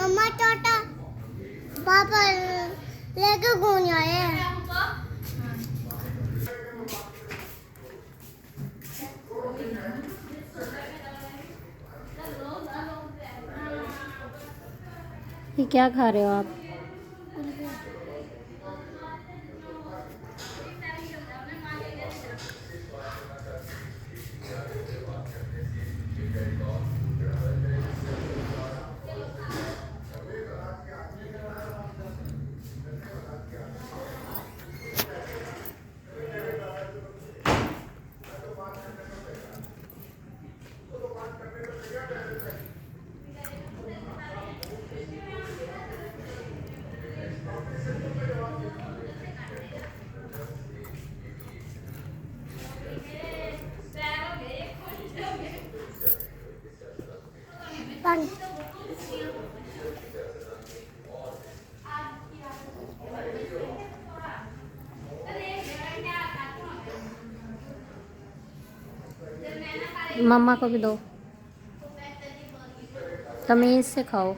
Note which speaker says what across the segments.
Speaker 1: मम्मा टाटा पापा लेके कौन आए
Speaker 2: ये क्या खा रहे हो आप?
Speaker 1: पानी
Speaker 2: मम्मा को भी दो, तमीज से खाओ।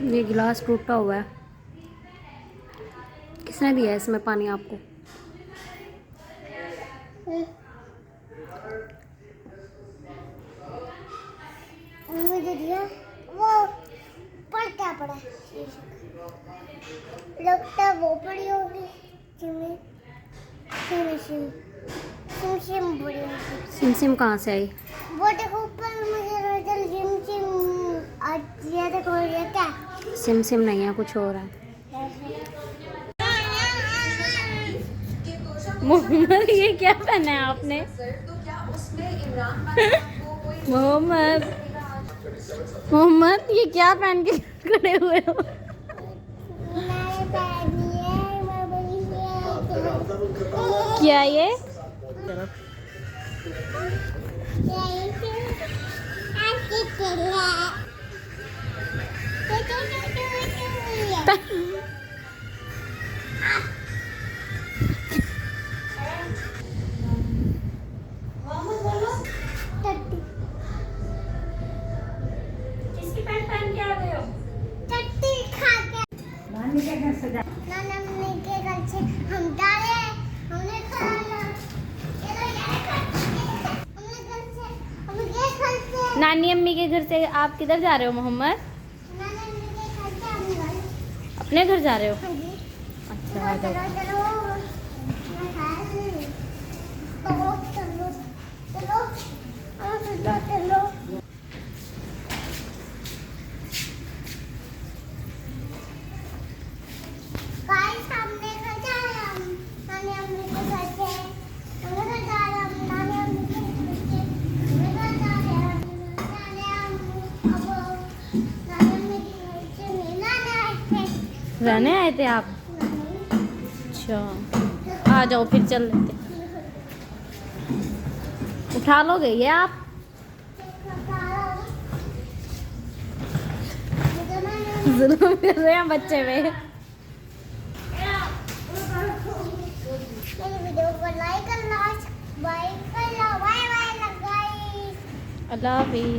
Speaker 2: ये गिलास टूटा हुआ है, किसने दिया है इसमें पानी आपको?
Speaker 1: मुझे दिया वो पर क्या पड़ा लगता वो पड़ी होगी SIM SIM SIM SIM SIM पड़ी होगी
Speaker 2: सिम सिम कहाँ से आई?
Speaker 1: वो देखो ऊपर मुझे रोजल सिम सिम आज ये देखो ये क्या
Speaker 2: सिम सिम नहीं है, कुछ और है। मोहम्मद ये क्या पहना है आपने? मोहम्मद मोहम्मद ये क्या पहन के खड़े हुए हो? क्या ये? किसकी पैंट पहन के आ गए हो?
Speaker 1: चट्टी खा के नानी के घर से हम जा रहे हैं हमने खाना हमने घर से
Speaker 2: नानी अम्मी के घर से आप किधर जा रहे हो मोहम्मद?
Speaker 1: नानी अम्मी के घर से हम घर
Speaker 2: अपने घर जा रहे हो?
Speaker 1: हाँ जी
Speaker 2: अच्छा आ जाओ।
Speaker 1: चलो चलो चलो चलो चलो गाइस हमने घर जा रहे हैं हम नानी अम्मी के घर से हमने घर जा रहे हैं हम नानी अम्मी के घर से हमने घर जा रहे हैं नानी अम्मी अब नानी अम्मी के घर से मिलने आए थे
Speaker 2: रहने आए थे आप? अच्छा आ जाओ फिर चल लेते। उठा लोगे ये आप? जुल्म कर रहे हैं बच्चे पे।
Speaker 1: मेरी वीडियो को लाइक करना बाय बाय गाइस
Speaker 2: अल्लाह हाफिज़।